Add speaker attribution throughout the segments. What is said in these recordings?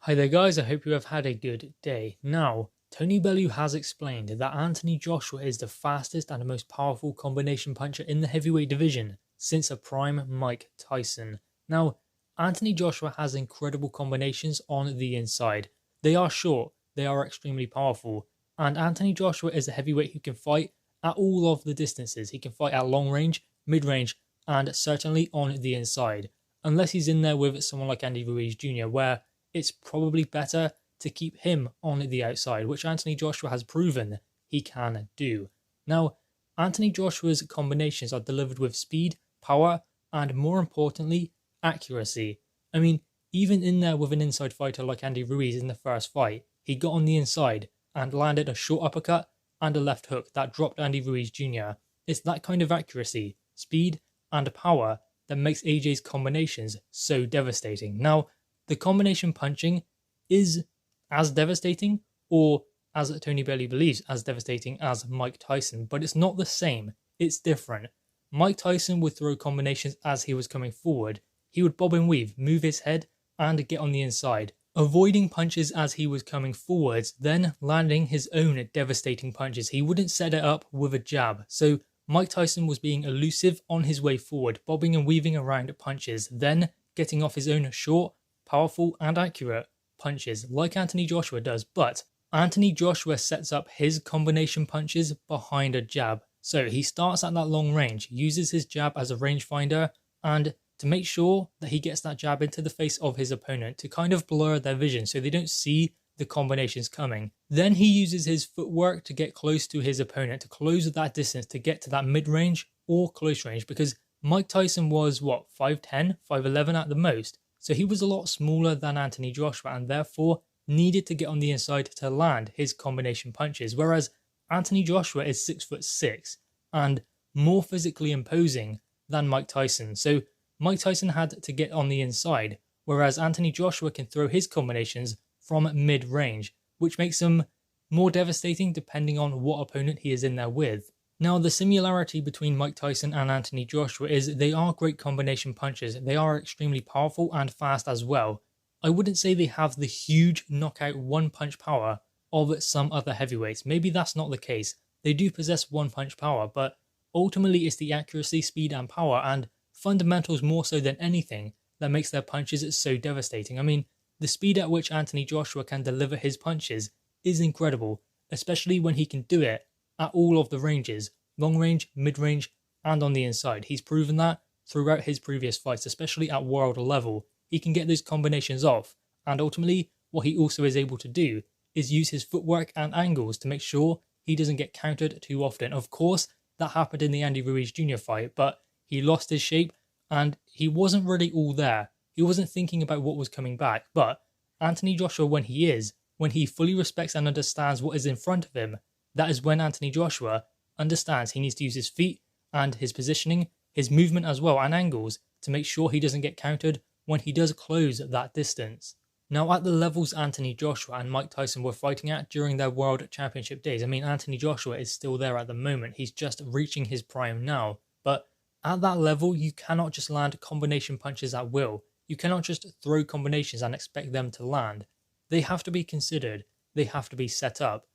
Speaker 1: Hi there guys, I hope you have had a good day. Now, Tony Bellew has explained that Anthony Joshua is the fastest and most powerful combination puncher in the heavyweight division since a prime Mike Tyson. Now, Anthony Joshua has incredible combinations on the inside. They are short, they are extremely powerful, and Anthony Joshua is a heavyweight who can fight at all of the distances. He can fight at long range, mid range, and certainly on the inside. Unless he's in there with someone like Andy Ruiz Jr., where it's probably better to keep him on the outside, which Anthony Joshua has proven he can do. Now, Anthony Joshua's combinations are delivered with speed, power, and more importantly, accuracy. I mean, even in there with an inside fighter like Andy Ruiz in the first fight, he got on the inside and landed a short uppercut and a left hook that dropped Andy Ruiz Jr. It's that kind of accuracy, speed, and power that makes AJ's combinations so devastating. Now, the combination punching is as devastating, or as Tony Bellew believes, as devastating as Mike Tyson, but it's not the same. It's different. Mike Tyson would throw combinations as he was coming forward. He would bob and weave, move his head, and get on the inside, avoiding punches as he was coming forwards, then landing his own devastating punches. He wouldn't set it up with a jab. So Mike Tyson was being elusive on his way forward, bobbing and weaving around punches, then getting off his own short, powerful and accurate punches like Anthony Joshua does, but Anthony Joshua sets up his combination punches behind a jab. So he starts at that long range, uses his jab as a rangefinder, and to make sure that he gets that jab into the face of his opponent to kind of blur their vision so they don't see the combinations coming. Then he uses his footwork to get close to his opponent, to close that distance, to get to that mid-range or close range, because Mike Tyson was, 5'10", 5'11" at the most. So he was a lot smaller than Anthony Joshua and therefore needed to get on the inside to land his combination punches, whereas Anthony Joshua is 6'6" and more physically imposing than Mike Tyson. So Mike Tyson had to get on the inside, whereas Anthony Joshua can throw his combinations from mid-range, which makes them more devastating depending on what opponent he is in there with. Now, the similarity between Mike Tyson and Anthony Joshua is they are great combination punchers. They are extremely powerful and fast as well. I wouldn't say they have the huge knockout one-punch power of some other heavyweights. Maybe that's not the case. They do possess one-punch power, but ultimately it's the accuracy, speed and power and fundamentals more so than anything that makes their punches so devastating. I mean, the speed at which Anthony Joshua can deliver his punches is incredible, especially when he can do it at all of the ranges, long range, mid range, and on the inside. He's proven that throughout his previous fights, especially at world level. He can get those combinations off, and ultimately, what he also is able to do is use his footwork and angles to make sure he doesn't get countered too often. Of course, that happened in the Andy Ruiz Jr. fight, but he lost his shape, and he wasn't really all there. He wasn't thinking about what was coming back, but Anthony Joshua, when he fully respects and understands what is in front of him, that is when Anthony Joshua understands he needs to use his feet and his positioning, his movement as well, and angles to make sure he doesn't get countered when he does close that distance. Now, at the levels Anthony Joshua and Mike Tyson were fighting at during their World Championship days, I mean, Anthony Joshua is still there at the moment. He's just reaching his prime now. But at that level, you cannot just land combination punches at will. You cannot just throw combinations and expect them to land. They have to be considered. They have to be set up.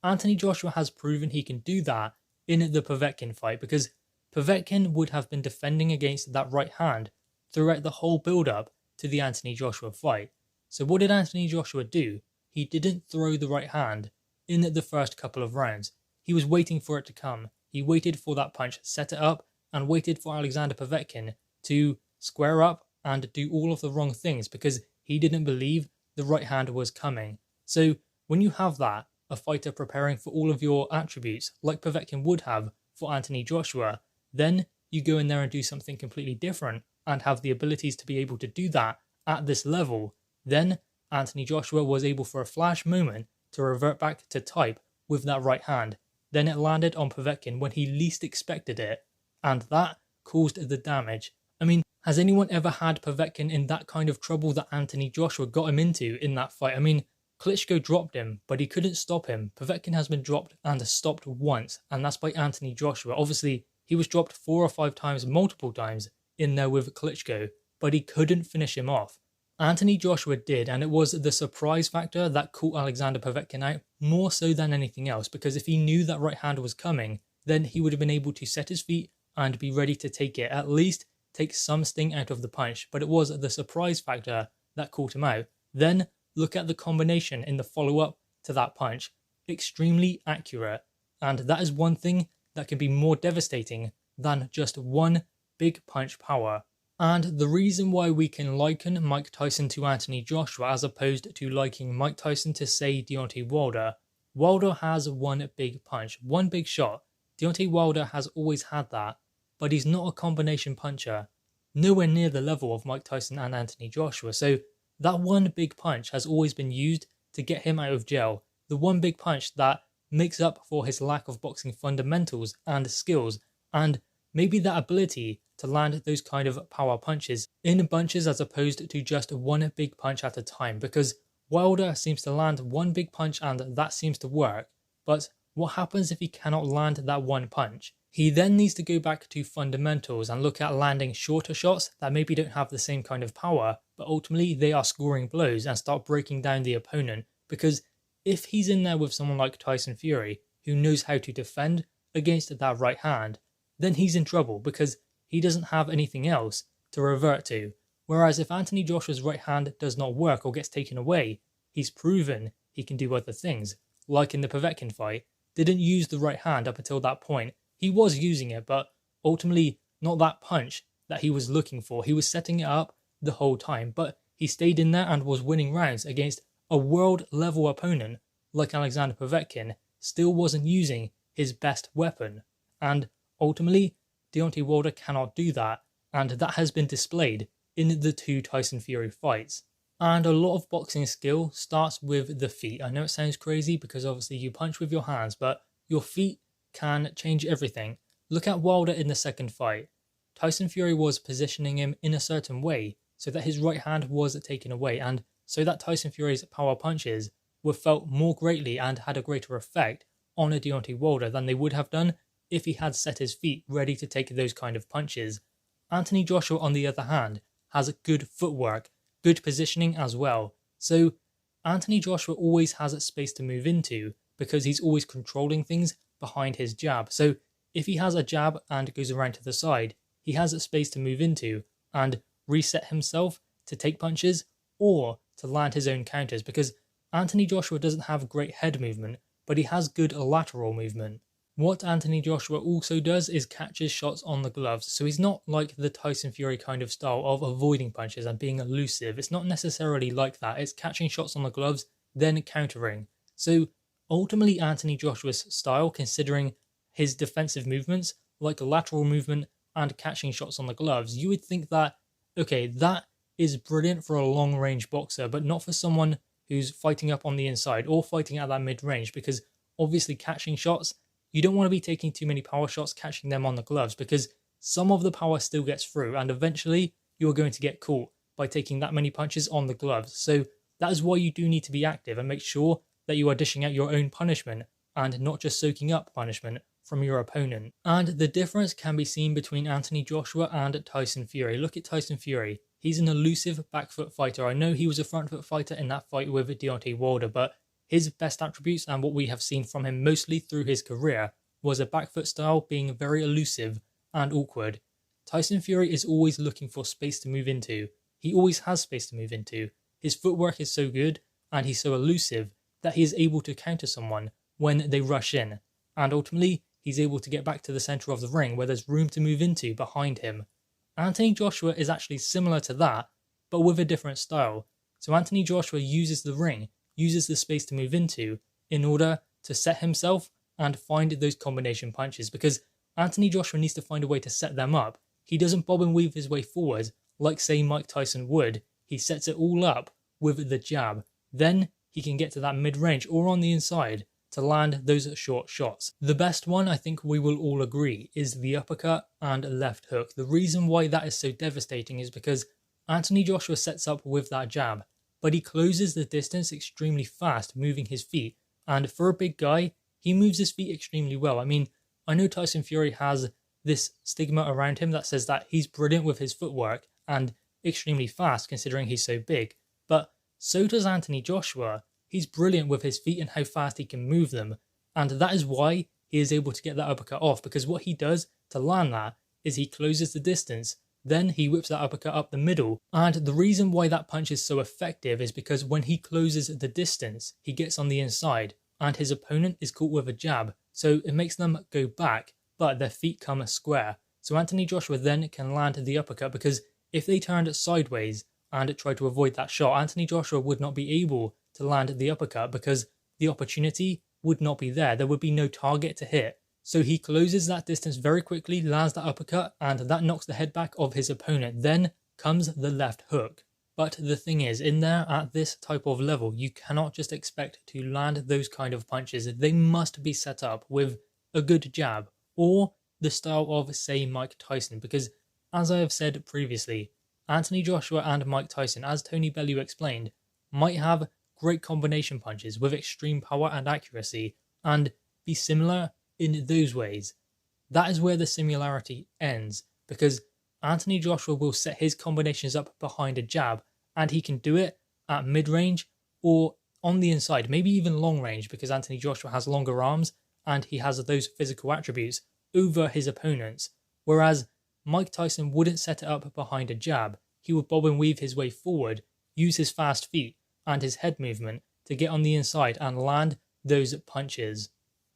Speaker 1: Anthony Joshua has proven he can do that in the Povetkin fight, because Povetkin would have been defending against that right hand throughout the whole build-up to the Anthony Joshua fight. So what did Anthony Joshua do? He didn't throw the right hand in the first couple of rounds. He was waiting for it to come. He waited for that punch, set it up, and waited for Alexander Povetkin to square up and do all of the wrong things because he didn't believe the right hand was coming. So when you have that, a fighter preparing for all of your attributes, like Povetkin would have for Anthony Joshua, then you go in there and do something completely different and have the abilities to be able to do that at this level. Then Anthony Joshua was able for a flash moment to revert back to type with that right hand. Then it landed on Povetkin when he least expected it, and that caused the damage. I mean, has anyone ever had Povetkin in that kind of trouble that Anthony Joshua got him into in that fight? I mean, Klitschko dropped him, but he couldn't stop him. Povetkin has been dropped and stopped once, and that's by Anthony Joshua. Obviously, he was dropped 4 or 5 times, multiple times, in there with Klitschko, but he couldn't finish him off. Anthony Joshua did, and it was the surprise factor that caught Alexander Povetkin out more so than anything else, because if he knew that right hand was coming, then he would have been able to set his feet and be ready to take it, at least take some sting out of the punch. But it was the surprise factor that caught him out. Then look at the combination in the follow-up to that punch. Extremely accurate, and that is one thing that can be more devastating than just one big punch power. And the reason why we can liken Mike Tyson to Anthony Joshua as opposed to liking Mike Tyson to, say, Deontay Wilder, Wilder has one big punch, one big shot. Deontay Wilder has always had that, but he's not a combination puncher. Nowhere near the level of Mike Tyson and Anthony Joshua, so that one big punch has always been used to get him out of jail. The one big punch that makes up for his lack of boxing fundamentals and skills, and maybe that ability to land those kind of power punches in bunches as opposed to just one big punch at a time, because Wilder seems to land one big punch and that seems to work. But what happens if he cannot land that one punch? He then needs to go back to fundamentals and look at landing shorter shots that maybe don't have the same kind of power, but ultimately they are scoring blows, and start breaking down the opponent. Because if he's in there with someone like Tyson Fury, who knows how to defend against that right hand, then he's in trouble, because he doesn't have anything else to revert to. Whereas if Anthony Joshua's right hand does not work or gets taken away, he's proven he can do other things. Like in the Povetkin fight, didn't use the right hand up until that point. He was using it, but ultimately not that punch that he was looking for. He was setting it up the whole time, but he stayed in there and was winning rounds against a world-level opponent like Alexander Povetkin, still wasn't using his best weapon. And ultimately, Deontay Wilder cannot do that, and that has been displayed in the two Tyson Fury fights. And a lot of boxing skill starts with the feet. I know it sounds crazy because obviously you punch with your hands, but your feet can change everything. Look at Wilder in the second fight. Tyson Fury was positioning him in a certain way so that his right hand was taken away, and so that Tyson Fury's power punches were felt more greatly and had a greater effect on a Deontay Wilder than they would have done if he had set his feet ready to take those kind of punches. Anthony Joshua, on the other hand, has good footwork, good positioning as well. So Anthony Joshua always has a space to move into because he's always controlling things behind his jab. So if he has a jab and goes around to the side, he has a space to move into and reset himself to take punches or to land his own counters, because Anthony Joshua doesn't have great head movement, but he has good lateral movement. What Anthony Joshua also does is catches shots on the gloves, so he's not like the Tyson Fury kind of style of avoiding punches and being elusive. It's not necessarily like that. It's catching shots on the gloves, then countering. So ultimately Anthony Joshua's style, considering his defensive movements, like lateral movement and catching shots on the gloves, you would think that, okay, that is brilliant for a long-range boxer, but not for someone who's fighting up on the inside or fighting at that mid-range, because obviously catching shots, you don't want to be taking too many power shots, catching them on the gloves, because some of the power still gets through and eventually you're going to get caught by taking that many punches on the gloves. So that is why you do need to be active and make sure that you are dishing out your own punishment and not just soaking up punishment from your opponent. And the difference can be seen between Anthony Joshua and Tyson Fury. Look at Tyson Fury. He's an elusive back foot fighter. I know he was a front foot fighter in that fight with Deontay Wilder, but his best attributes and what we have seen from him mostly through his career was a back foot style being very elusive and awkward. Tyson Fury is always looking for space to move into. He always has space to move into. His footwork is so good and he's so elusive that he is able to counter someone when they rush in. And ultimately, he's able to get back to the center of the ring where there's room to move into behind him. Anthony Joshua is actually similar to that, but with a different style. So Anthony Joshua uses the ring, uses the space to move into in order to set himself and find those combination punches, because Anthony Joshua needs to find a way to set them up. He doesn't bob and weave his way forward like, say, Mike Tyson would. He sets it all up with the jab. Then he can get to that mid-range or on the inside to land those short shots. The best one, I think we will all agree, is the uppercut and left hook. The reason why that is so devastating is because Anthony Joshua sets up with that jab, but he closes the distance extremely fast, moving his feet. And for a big guy, he moves his feet extremely well. I mean, I know Tyson Fury has this stigma around him that says that he's brilliant with his footwork, and extremely fast considering he's so big, but so does Anthony Joshua. He's brilliant with his feet and how fast he can move them, and that is why he is able to get that uppercut off, because what he does to land that is he closes the distance, then he whips that uppercut up the middle. And the reason why that punch is so effective is because when he closes the distance, he gets on the inside and his opponent is caught with a jab, so it makes them go back, but their feet come square. So Anthony Joshua then can land the uppercut, because if they turned sideways and tried to avoid that shot, Anthony Joshua would not be able to land the uppercut because the opportunity would not be there. There would be no target to hit. So he closes that distance very quickly, lands that uppercut, and that knocks the head back of his opponent. Then comes the left hook. But the thing is, in there at this type of level, you cannot just expect to land those kind of punches. They must be set up with a good jab, or the style of, say, Mike Tyson. Because, as I have said previously, Anthony Joshua and Mike Tyson, as Tony Bellew explained, might have great combination punches with extreme power and accuracy, and be similar in those ways. That is where the similarity ends, because Anthony Joshua will set his combinations up behind a jab, and he can do it at mid-range or on the inside, maybe even long range, because Anthony Joshua has longer arms and he has those physical attributes over his opponents, whereas Mike Tyson wouldn't set it up behind a jab. He would bob and weave his way forward, use his fast feet and his head movement to get on the inside and land those punches.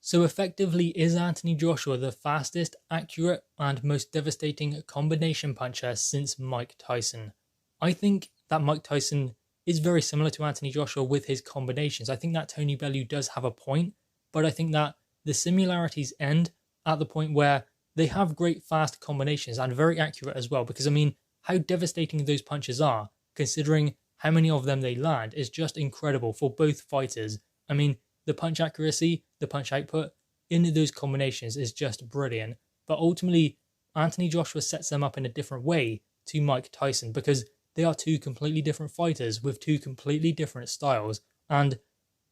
Speaker 1: So effectively, is Anthony Joshua the fastest, accurate and most devastating combination puncher since Mike Tyson? I think that Mike Tyson is very similar to Anthony Joshua with his combinations. I think that Tony Bellew does have a point, but I think that the similarities end at the point where they have great fast combinations and very accurate as well, because I mean, how devastating those punches are, considering how many of them they land, is just incredible for both fighters. I mean, the punch accuracy, the punch output in those combinations is just brilliant. But ultimately, Anthony Joshua sets them up in a different way to Mike Tyson, because they are two completely different fighters with two completely different styles. And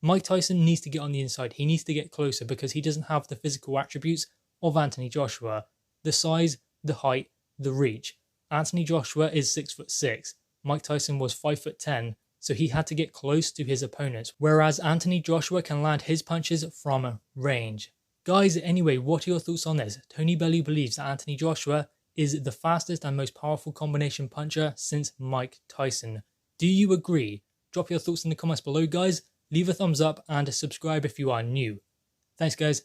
Speaker 1: Mike Tyson needs to get on the inside. He needs to get closer because he doesn't have the physical attributes of Anthony Joshua. The size, the height, the reach. Anthony Joshua is 6'6". Mike Tyson was 5'10", so he had to get close to his opponents, whereas Anthony Joshua can land his punches from range. Guys, anyway, what are your thoughts on this? Tony Bellew believes that Anthony Joshua is the fastest and most powerful combination puncher since Mike Tyson. Do you agree? Drop your thoughts in the comments below, guys. Leave a thumbs up and subscribe if you are new. Thanks, guys.